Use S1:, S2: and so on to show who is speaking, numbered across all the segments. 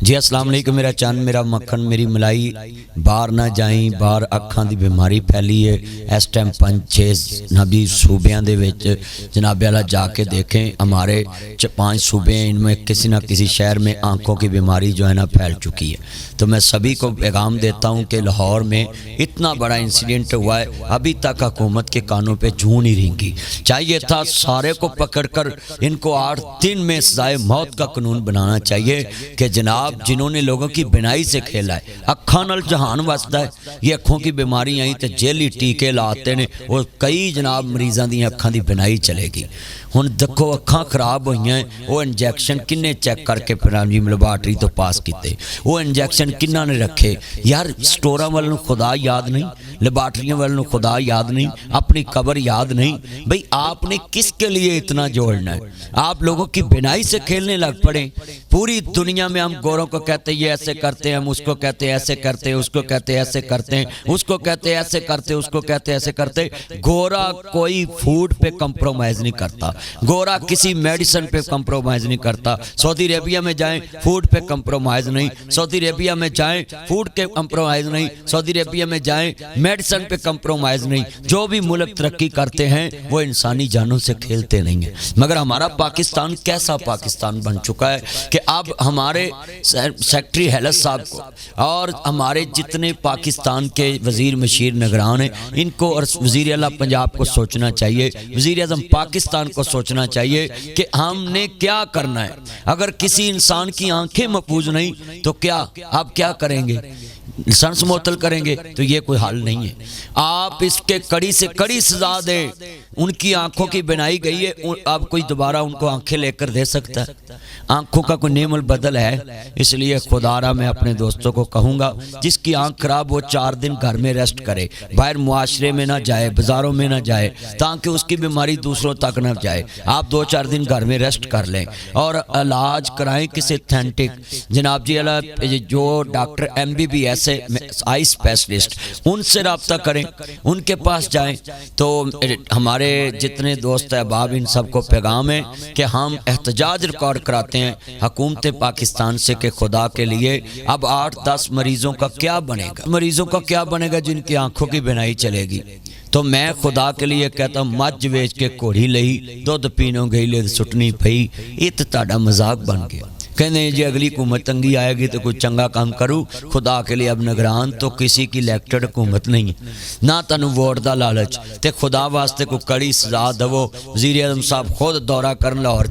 S1: جی السلام علیکم میرا چند میرا مکھن میری ملائی باہر نہ جائیں باہر اکھاں دی بیماری پھیلی ہے اس ٹائم 5-6 نبی صوبیاں دے وچ جناب اعلیٰ جا کے دیکھیں ہمارے 5 صوبے ہیں، ان میں کسی نہ کسی شہر میں آنکھوں کی بیماری جو ہے نا پھیل چکی ہے۔ تو میں سبھی کو پیغام دیتا ہوں کہ لاہور میں اتنا بڑا انسیڈنٹ ہوا ہے، ابھی تک حکومت کے کانوں پہ جوں نہیں رینگی۔ چاہیے تھا سارے کو پکڑ کر ان کو 8 دن میں سزائے موت کا قانون بنانا چاہیے کہ جناب جنہوں نے لوگوں کی بینائی سے کھیلا ہے، اکھاں نال جہان وسدا ہے۔ یہ اکھوں کی بیماری آئی تے جیلی ٹیکے لاتے نے، وہ کئی جناب مریضاں دی اکھاں دی بینائی چلے گی۔ ہن دیکھو اکھاں خراب ہوئی ہیں، وہ انجیکشن کنے چیک کر کے پھر لیبارٹری تو پاس کیتے، وہ انجیکشن کنہ نے رکھے؟ یار سٹوراں والوں خدا یاد نہیں، لیبارٹریوں والوں خدا یاد نہیں، اپنی قبر یاد نہیں۔ بھئی آپ نے کس کے لیے اتنا جوڑنا ہے؟ آپ لوگوں کی بینائی سے کھیلنے لگ پڑے۔ پوری دنیا میں ہم گوروں کو کہتے ہیں یہ ایسے کرتے ہیں، ہم اس کو کہتے ہیں ایسے کرتے ہیں، اس کو کہتے ہیں ایسے کرتے ہیں، اس کو کہتے ہیں ایسے کرتے ہیں، اس کو کہتے ہیں ایسے کرتے ہیں۔ گورا کوئی فوڈ پہ کمپرومائز نہیں کرتا، گورا کسی میڈیسن پہ کمپرومائز نہیں کرتا۔ سعودی عربیہ میں جائیں فوڈ پہ کمپرومائز نہیں، سعودی عربیہ میں جائیں فوڈ کے کمپرومائز نہیں، سعودی عربیہ میں جائیں میڈیسن پہ کمپرومائز نہیں۔ جو بھی ملک ترقی کرتے ہیں وہ انسانی جانوں سے کھیلتے نہیں ہیں۔ مگر ہمارا پاکستان کیسا پاکستان بن چکا ہے کہ اب ہمارے سیکٹری ہیلتھ صاحب کو اور ہمارے جتنے پاکستان کے وزیر مشیر نگران ہیں ان کو اور وزیر اعلیٰ پنجاب کو سوچنا چاہیے، وزیر اعظم پاکستان کو سوچنا چاہیے کہ ہم نے کیا کرنا ہے۔ اگر کسی انسان کی آنکھیں محفوظ نہیں تو کیا آپ کیا کریں گے؟ لائسنس معطل کریں گے؟ تو یہ کوئی حل نہیں ہے۔ آپ اس کے کڑی سے کڑی سزا دیں۔ ان کی آنکھوں کی بنائی گئی ہے، اب کوئی دوبارہ ان کو آنکھیں لے کر دے سکتا ہے؟ آنکھوں کا کوئی نعم البدل ہے؟ اس لیے خدا را میں اپنے دوستوں کو کہوں گا جس کی آنکھ خراب وہ 4 دن گھر میں ریسٹ کرے، باہر معاشرے میں نہ جائے، بازاروں میں نہ جائے، تاکہ اس کی بیماری دوسروں تک نہ جائے۔ آپ 2-4 دن گھر میں ریسٹ کر لیں اور علاج کرائیں کسی اتھینٹک جناب جی جو ڈاکٹر MBBS آئی اسپیشلسٹ، ان سے رابطہ کریں، ان کے پاس جائیں۔ تو ہمارے جتنے دوست احباب ان سب کو پیغام ہے کہ ہم احتجاج ریکارڈ کراتے ہیں حکومت پاکستان سے کہ خدا کے لیے اب 8-10 مریضوں کا کیا بنے گا؟ مریضوں کا کیا بنے گا جن کی آنکھوں کی بینائی چلے گی؟ تو میں خدا کے لیے کہتا ہوں مجھ ویچ کے کوڑی لئی دودھ پینوں گئی لے سٹنی پئی، یہ تو تہاڈا مذاق بن گیا۔ کہنے جی اگلی حکومت تنگی آئے گی تو کوئی چنگا کام کرو۔ خدا کے لیے اب نگران تو کسی کی الیکٹڈ حکومت نہیں ہے، نہ تنو ووٹ دا لالچ، تے خدا واسطے کوئی کڑی سزا دو۔ وزیر اعظم صاحب خود دورہ کرن لاہور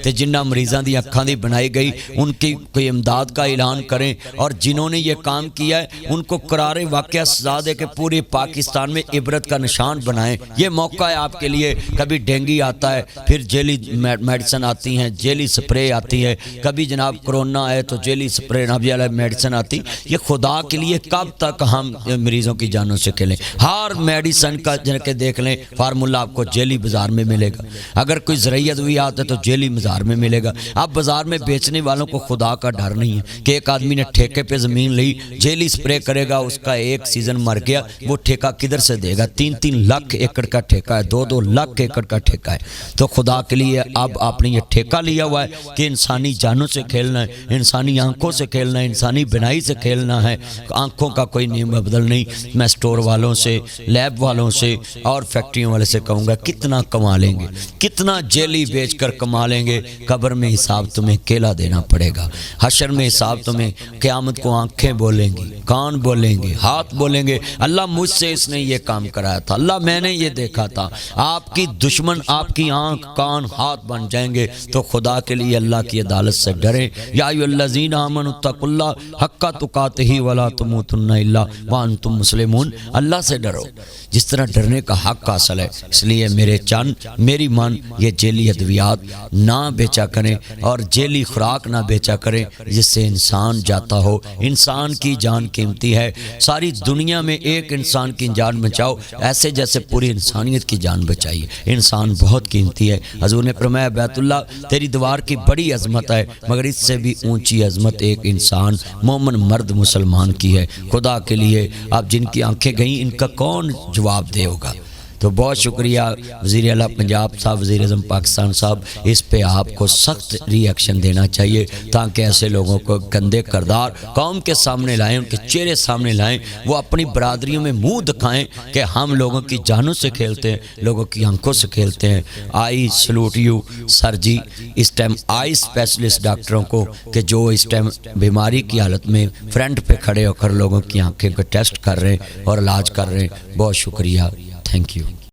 S1: تے جنہ مریضاں دی اکھاں دی بنائی گئی ان کی کوئی امداد کا اعلان کریں، اور جنہوں نے یہ کام کیا ہے ان کو قرار واقعہ سزا دے کے پورے پاکستان میں عبرت کا نشان بنائیں۔ یہ موقع ہے آپ کے لیے۔ کبھی ڈینگی آتا ہے پھر جیلی میڈیسن آتی ہیں، جیلی سپرے آتی ہے، کبھی جناب کرونا ہے تو جیلی سپرے نبی علیہ میڈیسن آتی۔ یہ خدا کے لیے کب تک ہم مریضوں کی جانوں سے کھیلیں؟ ہر میڈیسن کا جن کے دیکھ لیں فارمولہ آپ کو جیلی بازار میں ملے گا، اگر کوئی زرعی ادویات ہے تو جیلی بازار میں ملے گا۔ اب بازار میں بیچنے والوں کو خدا کا ڈر نہیں ہے کہ ایک آدمی نے ٹھیکے پہ زمین لی، جیلی سپرے کرے گا، اس کا ایک سیزن مر گیا، وہ ٹھیکہ کدھر سے دے گا؟ 3-3 لاکھ ایکڑ کا ٹھیکہ ہے، 2-2 لاکھ ایکڑ کا ٹھیکہ ہے۔ تو خدا کے لیے اب آپ نے یہ ٹھیکہ لیا ہوا ہے کہ انسانی جانوں سے کھیلنا ہے، انسانی آنکھوں سے کھیلنا ہے، انسانی بینائی سے کھیلنا ہے۔ آنکھوں کا کوئی نیم بدل نہیں۔ میں سٹور والوں سے، لیب والوں سے اور فیکٹریوں والے سے کہوں گا کتنا کما لیں گے، کتنا جیلی بیچ کر کما لیں گے؟ قبر میں حساب تمہیں کیلا دینا پڑے گا، حشر میں حساب تمہیں، قیامت کو آنکھیں بولیں گی، کان بولیں گے، ہاتھ بولیں گے اللہ مجھ سے اس نے یہ کام کرایا تھا، اللہ میں نے یہ دیکھا تھا۔ آپ کی دشمن آپ کی آنکھ کان ہاتھ بن جائیں گے۔ تو خدا کے لیے اللہ کی عدالت سے ڈریں۔ یا ایھا الذین آمنوا اتقوا اللہ حق تقاتہ ولا تموتن الا وانتم مسلمون۔ اللہ سے ڈرو جس طرح ڈرنے کا حق حاصل ہے۔ اس لیے میرے چند میری من یہ جیلی ادویات نہ بیچا کریں اور جیلی خوراک نہ بیچا کریں جس سے انسان جاتا ہو۔ انسان کی جان قیمتی ہے۔ ساری دنیا میں ایک انسان کی جان بچاؤ ایسے جیسے پوری انسانیت کی جان بچائیے۔ انسان بہت قیمتی ہے۔ حضور نے فرمایا بیت اللہ تیری دیوار کی بڑی عظمت ہے مگر اس سے بھی اونچی عظمت ایک انسان مومن مرد مسلمان کی ہے۔ خدا کے لیے اب جن کی آنکھیں گئیں ان کا کون جواب دے ہوگا؟ تو بہت شکریہ وزیر اعلیٰ پنجاب صاحب، وزیر اعظم پاکستان صاحب، اس پہ آپ کو سخت ری ایکشن دینا چاہیے تاکہ ایسے لوگوں کو گندے کردار قوم کے سامنے لائیں، ان کے چہرے سامنے لائیں، وہ اپنی برادریوں میں منہ دکھائیں کہ ہم لوگوں کی جانوں سے کھیلتے ہیں، لوگوں کی آنکھوں سے کھیلتے ہیں۔ آئی سلوٹ یو سر جی، اس ٹائم آئی اسپیشلسٹ ڈاکٹروں کو کہ جو اس ٹائم بیماری کی حالت میں فرنٹ پہ کھڑے ہو کر لوگوں کی آنکھیں کو ٹیسٹ کر رہے ہیں اور علاج کر رہے ہیں۔ بہت شکریہ، تھینک یو۔